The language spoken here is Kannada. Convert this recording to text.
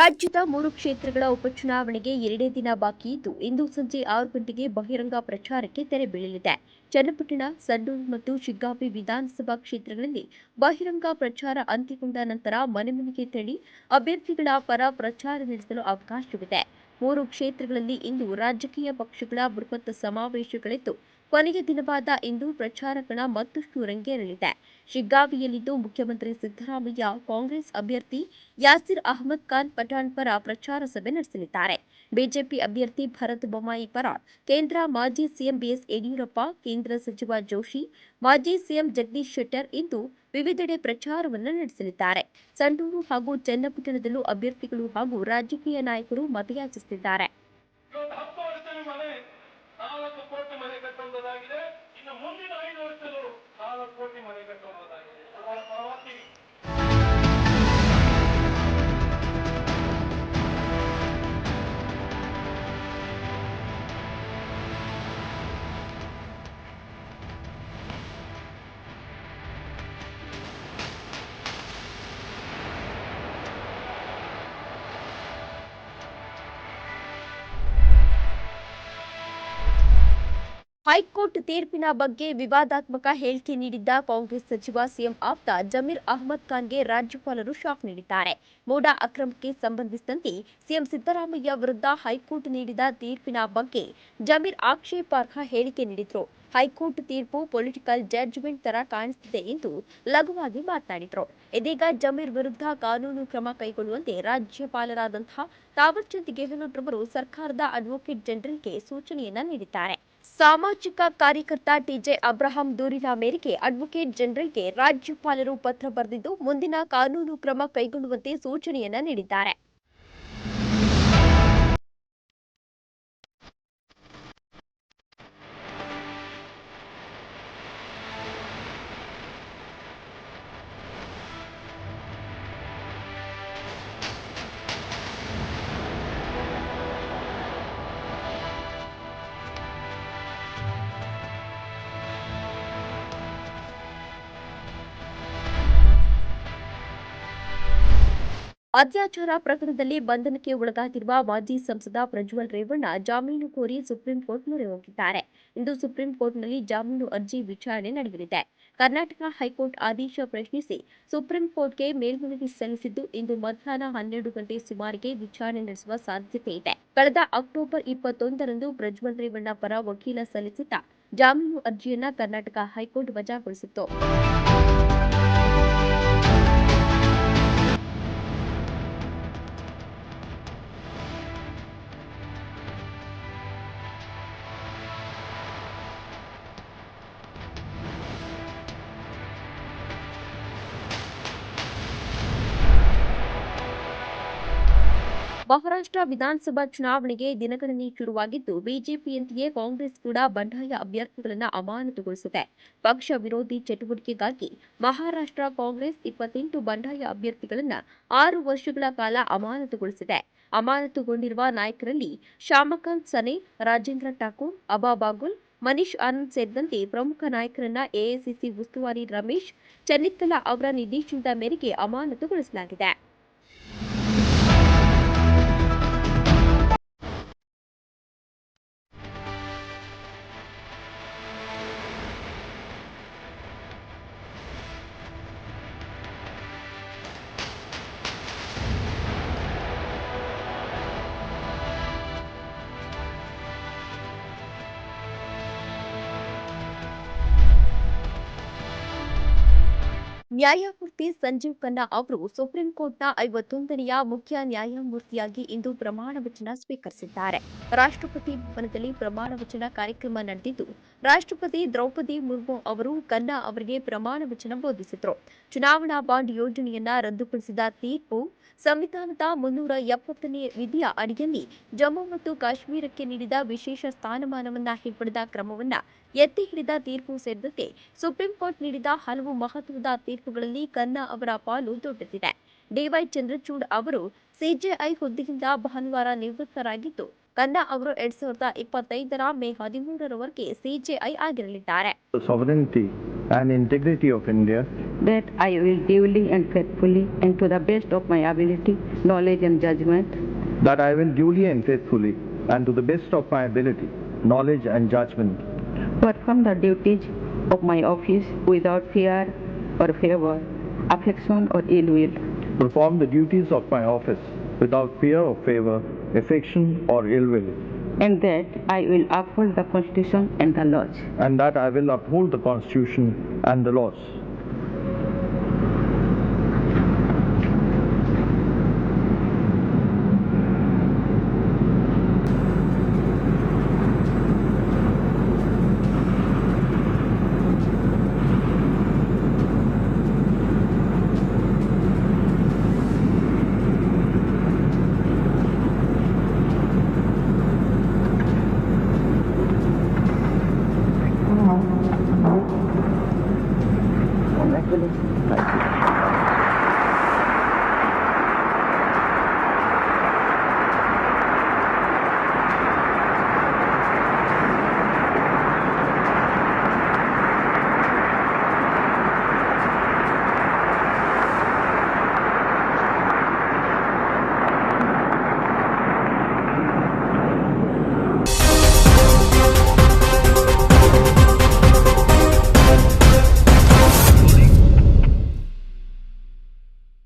ರಾಜ್ಯದ 3 ಕ್ಷೇತ್ರಗಳ ಉಪಚುನಾವಣೆಗೆ 2 ದಿನ ಬಾಕಿ ಇದ್ದು, ಇಂದು ಸಂಜೆ 6 ಗಂಟೆಗೆ ಬಹಿರಂಗ ಪ್ರಚಾರಕ್ಕೆ ತೆರೆ ಬೀಳಲಿದೆ. ಚನ್ನಪಟ್ಟಣ, ಸಂಡೂರು ಮತ್ತು ಶಿಗ್ಗಾಂವಿ ವಿಧಾನಸಭಾ ಕ್ಷೇತ್ರಗಳಲ್ಲಿ ಬಹಿರಂಗ ಪ್ರಚಾರ ಅಂತ್ಯಗೊಂಡ ನಂತರ ಮನೆ ಮನೆಗೆ ತೆರಳಿ ಅಭ್ಯರ್ಥಿಗಳ ಪರ ಪ್ರಚಾರ ನಡೆಸಲು ಅವಕಾಶವಿದೆ. 3 ಕ್ಷೇತ್ರಗಳಲ್ಲಿ ಇಂದು ರಾಜಕೀಯ ಪಕ್ಷಗಳ ಬೃಹತ್ ಸಮಾವೇಶಗಳಿದ್ದು, ಕೊನೆಯ ದಿನವಾದ ಇಂದು ಪ್ರಚಾರ ಕಣ ಮತ್ತಷ್ಟು ರಂಗೇರಲಿದೆ. ಶಿಗ್ಗಾಂವಿಯಲ್ಲಿಂದು ಮುಖ್ಯಮಂತ್ರಿ ಸಿದ್ದರಾಮಯ್ಯ ಕಾಂಗ್ರೆಸ್ ಅಭ್ಯರ್ಥಿ ಯಾಸೀರ್ ಅಹಮದ್ ಖಾನ್ ಪಠಾಣ್ ಪರ ಪ್ರಚಾರ ಸಭೆ ನಡೆಸಲಿದ್ದಾರೆ. ಬಿಜೆಪಿ ಅಭ್ಯರ್ಥಿ ಭರತ್ ಬೊಮ್ಮಾಯಿ ಪರ ಕೇಂದ್ರ ಮಾಜಿ ಸಿಎಂ ಬಿಎಸ್ ಯಡಿಯೂರಪ್ಪ, ಕೇಂದ್ರ ಸಚಿವ ಜೋಶಿ, ಮಾಜಿ ಸಿಎಂ ಜಗದೀಶ್ ಶೆಟ್ಟರ್ ಇಂದು ವಿವಿಧೆಡೆ ಪ್ರಚಾರವನ್ನು ನಡೆಸಲಿದ್ದಾರೆ. ಸಂಡೂರು ಹಾಗೂ ಚನ್ನಪಟ್ಟಣದಲ್ಲೂ ಅಭ್ಯರ್ಥಿಗಳು ಹಾಗೂ ರಾಜಕೀಯ ನಾಯಕರು ಮತಯಾಚಿಸುತ್ತಿದ್ದಾರೆ. ಹೈಕೋರ್ಟ್ ತೀರ್ಪಿನ ಬಗ್ಗೆ ವಿವಾದಾತ್ಮಕ ಹೇಳಿಕೆ ನೀಡಿದ್ದ ಕಾಂಗ್ರೆಸ್ ಸಚಿವ ಸಿಎಂ ಆಪ್ತ ಜಮೀರ್ ಅಹಮದ್ ಖಾನ್ಗೆ ರಾಜ್ಯಪಾಲರು ಶಾಕ್ ನೀಡಿದ್ದಾರೆ. ಮೋಡಾ ಅಕ್ರಮಕ್ಕೆ ಸಂಬಂಧಿಸಿದಂತೆ ಸಿಎಂ ಸಿದ್ದರಾಮಯ್ಯ ವಿರುದ್ಧ ಹೈಕೋರ್ಟ್ ನೀಡಿದ ತೀರ್ಪಿನ ಬಗ್ಗೆ ಜಮೀರ್ ಆಕ್ಷೇಪಾರ್ಹ ಹೇಳಿಕೆ ನೀಡಿದ್ರು. ಹೈಕೋರ್ಟ್ ತೀರ್ಪು ಪೊಲಿಟಿಕಲ್ ಜಡ್ಜ್ಮೆಂಟ್ ತರ ಕಾಣಿಸ್ತಿದೆ ಎಂದು ಲಘುವಾಗಿ ಮಾತನಾಡಿದ್ರು. ಇದೀಗ ಜಮೀರ್ ವಿರುದ್ಧ ಕಾನೂನು ಕ್ರಮ ಕೈಗೊಳ್ಳುವಂತೆ ರಾಜ್ಯಪಾಲರಾದಂತಹ ತಾವರ್ಚಂದ್ ಗೆಹ್ಲೋಟ್ ರವರು ಸರ್ಕಾರದ ಅಡ್ವೊಕೇಟ್ ಜನರಲ್ಗೆ ಸೂಚನೆಯನ್ನ ನೀಡಿದ್ದಾರೆ. ಸಾಮಾಜಿಕ ಕಾರ್ಯಕರ್ತ ಟಿಜೆ ಅಬ್ರಹಾಂ ದೂರಿನ ಮೇರೆಗೆ ಅಡ್ವೊಕೇಟ್ ಜನರಲ್ಗೆ ರಾಜ್ಯಪಾಲರು ಪತ್ರ ಬರೆದಿದ್ದು, ಮುಂದಿನ ಕಾನೂನು ಕ್ರಮ ಕೈಗೊಳ್ಳುವಂತೆ ಸೂಚನೆಯನ್ನ ನೀಡಿದ್ದಾರೆ. ಅತ್ಯಾಚಾರ ಪ್ರಕರಣದಲ್ಲಿ ಬಂಧನಕ್ಕೆ ಒಳಗಾಗಿರುವ ಮಾಜಿ ಸಂಸದ ಪ್ರಜ್ವಲ್ ರೇವಣ್ಣ ಜಾಮೀನು ಕೋರಿ ಸುಪ್ರೀಂ ಕೋರ್ಟ್ ಮೊರೆ ಹೋಗಿದ್ದಾರೆ. ಇಂದು ಸುಪ್ರೀಂ ಕೋರ್ಟ್ನಲ್ಲಿ ಜಾಮೀನು ಅರ್ಜಿ ವಿಚಾರಣೆ ನಡೆಯಲಿದೆ. ಕರ್ನಾಟಕ ಹೈಕೋರ್ಟ್ ಆದೇಶ ಪ್ರಶ್ನಿಸಿ ಸುಪ್ರೀಂ ಕೋರ್ಟ್ಗೆ ಮೇಲ್ಮನವಿ ಸಲ್ಲಿಸಿದ್ದು, ಇಂದು ಮಧ್ಯಾಹ್ನ 12 ಗಂಟೆ ಸುಮಾರಿಗೆ ವಿಚಾರಣೆ ನಡೆಸುವ ಸಾಧ್ಯತೆ ಇದೆ. ಕಳೆದ ಅಕ್ಟೋಬರ್ 21ರಂದು ಪ್ರಜ್ವಲ್ ರೇವಣ್ಣ ಪರ ವಕೀಲ ಸಲ್ಲಿಸಿದ್ದ ಜಾಮೀನು ಅರ್ಜಿಯನ್ನ ಕರ್ನಾಟಕ ಹೈಕೋರ್ಟ್ ವಜಾಗೊಳಿಸಿತ್ತು. ಮಹಾರಾಷ್ಟ್ರ ವಿಧಾನಸಭಾ ಚುನಾವಣೆಗೆ ದಿನಗಣನೆ ಶುರುವಾಗಿದ್ದು, ಬಿಜೆಪಿಯಂತೆಯೇ ಕಾಂಗ್ರೆಸ್ ಕೂಡ ಬಂಡಾಯ ಅಭ್ಯರ್ಥಿಗಳನ್ನು ಅಮಾನತುಗೊಳಿಸಿದೆ. ಪಕ್ಷ ವಿರೋಧಿ ಚಟುವಟಿಕೆಗಾಗಿ ಮಹಾರಾಷ್ಟ್ರ ಕಾಂಗ್ರೆಸ್ 28 ಬಂಡಾಯ ಅಭ್ಯರ್ಥಿಗಳನ್ನು 6 ವರ್ಷಗಳ ಕಾಲ ಅಮಾನತುಗೊಳಿಸಿದೆ. ಅಮಾನತುಗೊಂಡಿರುವ ನಾಯಕರಲ್ಲಿ ಶ್ಯಾಮಕಾಂತ್ ಸನೆ, ರಾಜೇಂದ್ರ ಠಾಕೂರ್, ಅಬಾ ಬಾಗುಲ್, ಮನೀಶ್ ಆನಂದ್ ಸೇರಿದಂತೆ ಪ್ರಮುಖ ನಾಯಕರನ್ನ ಎಐಸಿಸಿ ಉಸ್ತುವಾರಿ ರಮೇಶ್ ಚೆನ್ನಿತ್ತಲ ಅವರ ನಿರ್ದೇಶನದ ಮೇರೆಗೆ ಅಮಾನತುಗೊಳಿಸಲಾಗಿದೆ. ನ್ಯಾಯಮೂರ್ತಿ ಸಂಜೀವ್ ಖನ್ನಾ ಅವರು ಸುಪ್ರೀಂ ಕೋರ್ಟ್ನ 51ನೆಯ ಮುಖ್ಯ ನ್ಯಾಯಮೂರ್ತಿಯಾಗಿ ಇಂದು ಪ್ರಮಾಣ ವಚನ ಸ್ವೀಕರಿಸಿದ್ದಾರೆ. ರಾಷ್ಟ್ರಪತಿ ಭವನದಲ್ಲಿ ಪ್ರಮಾಣ ವಚನ ಕಾರ್ಯಕ್ರಮ ನಡೆದಿದ್ದು, ರಾಷ್ಟ್ರಪತಿ ದ್ರೌಪದಿ ಮುರ್ಮು ಅವರು ಖನ್ನಾ ಅವರಿಗೆ ಪ್ರಮಾಣ ವಚನ ಬೋಧಿಸಿದರು. ಚುನಾವಣಾ ಬಾಂಡ್ ಯೋಜನೆಯನ್ನ ರದ್ದುಪಡಿಸಿದ ತೀರ್ಪು, ಸಂವಿಧಾನದ 370ನೇ ವಿಧಿಯ ಅಡಿಯಲ್ಲಿ ಜಮ್ಮು ಮತ್ತು ಕಾಶ್ಮೀರಕ್ಕೆ ನೀಡಿದ ವಿಶೇಷ ಸ್ಥಾನಮಾನವನ್ನ ಹಿಂಪಡೆದ ಕ್ರಮವನ್ನ ಎತ್ತಿ ಹಿಡಿದ ತೀರ್ಪು ಸೇರಿದಂತೆ ಸುಪ್ರೀಂ ಕೋರ್ಟ್ ನೀಡಿದ ಹಲವು ಮಹತ್ವದ ತೀರ್ಪುಗಳಲ್ಲಿ ಖನ್ನಾ ಅವರ ಪಾಲು ದೊಡ್ಡದಿದೆ. ಡಿವೈ ಚಂದ್ರಚೂಡ್ ಅವರು ಸಿಜೆಐ ಹುದ್ದೆಯಿಂದ ಭಾನುವಾರ ನಿವೃತ್ತರಾಗಿದ್ದು, ಖನ್ನಾ ಅವರು 2025ರ ಮೇ 13ರವರೆಗೆ ಸಿಜೆಐ ಆಗಿರಲಿದ್ದಾರೆ. The sovereignty and integrity of India, that I will duly and faithfully and to the best of my ability, knowledge and judgment, that I will duly and faithfully and to the best of my ability, knowledge and judgment, perform the duties of my office without fear or favor, affection or ill will, perform the duties of my office without fear or favor, affection or ill will, and that I will uphold the Constitution and the laws. and that I will uphold the Constitution and the laws. Thank you.